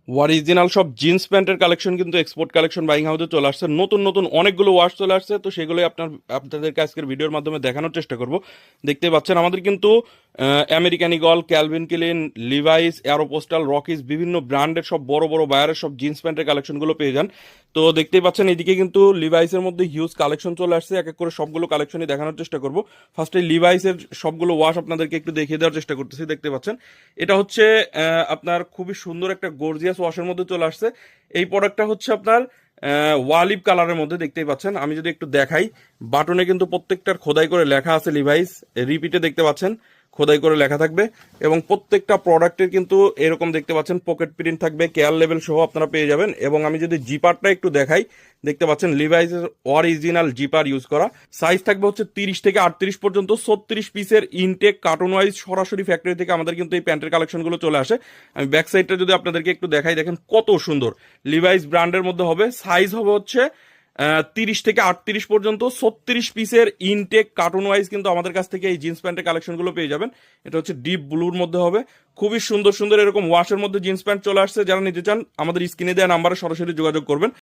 Original সব jeans প্যান্টের collection কিন্তু এক্সপোর্ট কালেকশন বাইং হাউসে চলে আসছে, নতুন নতুন অনেকগুলো ওয়াশ চলে আসছে। তো সেগুলোই আপনাদেরকে আজকের ভিডিওর মাধ্যমে দেখানোর চেষ্টা করব। দেখতে পাচ্ছেন আমাদের কিন্তু American Eagle, Calvin Klein, Levi's, Aeropostale, Rockies বিভিন্ন ব্র্যান্ডের সব বড় বড় বায়ারের সব জিন্স প্যান্টের কালেকশনগুলো পেয়ে যান। তো দেখতেই পাচ্ছেন এদিকে কিন্তু লিভাইসের মধ্যে হিউজ কালেকশন চলে আসছে, এক এক করে সবগুলো কালেকশনই দেখানোর চেষ্টা করব। ফার্স্টে লিভাইসের সবগুলো ওয়াশ আপনাদেরকে একটু দেখিয়ে দেওয়ার চেষ্টা করতেছি। দেখতে পাচ্ছেন এটা হচ্ছে আপনার খুবই সুন্দর একটা গর্জিয়াস ওয়াশের মধ্যে চলে আসছে। এই প্রোডাক্টটা হচ্ছে আপনার ওয়ালিভ কালারের মধ্যে দেখতেই পাচ্ছেন। আমি যদি একটু দেখাই, বাটনে কিন্তু প্রত্যেকটার খোদাই করে লেখা আছে লিভাইস, রিপিটে দেখতে পাচ্ছেন খোদাই করে লেখা থাকবে। এবং প্রত্যেকটা প্রোডাক্টের কিন্তু এরকম দেখতে পাচ্ছেন পকেট প্রিন্ট থাকবে, কেয়ার লেভেল সহ আপনারা পেয়ে যাবেন। এবং আমি যদি জিপারটা একটু দেখাই, দেখতে পাচ্ছেন লিভাইসের অরিজিনাল জিপার ইউজ করা। সাইজ থাকবে হচ্ছে 30 থেকে 38 পর্যন্ত, 36 পিসের ইনটেক কার্টুন ওয়াইজ সরাসরি ফ্যাক্টরি থেকে আমাদের কিন্তু এই প্যান্টের কালেকশনগুলো চলে আসে। আমি ব্যাক সাইডটা যদি আপনাদেরকে একটু দেখাই, দেখেন কত সুন্দর লিভাইস ব্র্যান্ডের মধ্যে হবে। সাইজ হবে হচ্ছে 30 থেকে 38 পর্যন্ত, 36 পিসের ইনটেক কার্টুন ওয়াইজ কিন্তু আমাদের কাছ থেকে এই জিন্স প্যান্টের কালেকশনগুলো পেয়ে যাবেন। এটা হচ্ছে ডিপ ব্লুর মধ্যে হবে, খুবই সুন্দর সুন্দর এরকম ওয়াশের মধ্যে জিন্স প্যান্ট চলে আসছে। যারা নিতে চান আমাদের স্ক্রিনে দেওয়া নাম্বারে সরাসরি যোগাযোগ করবেন।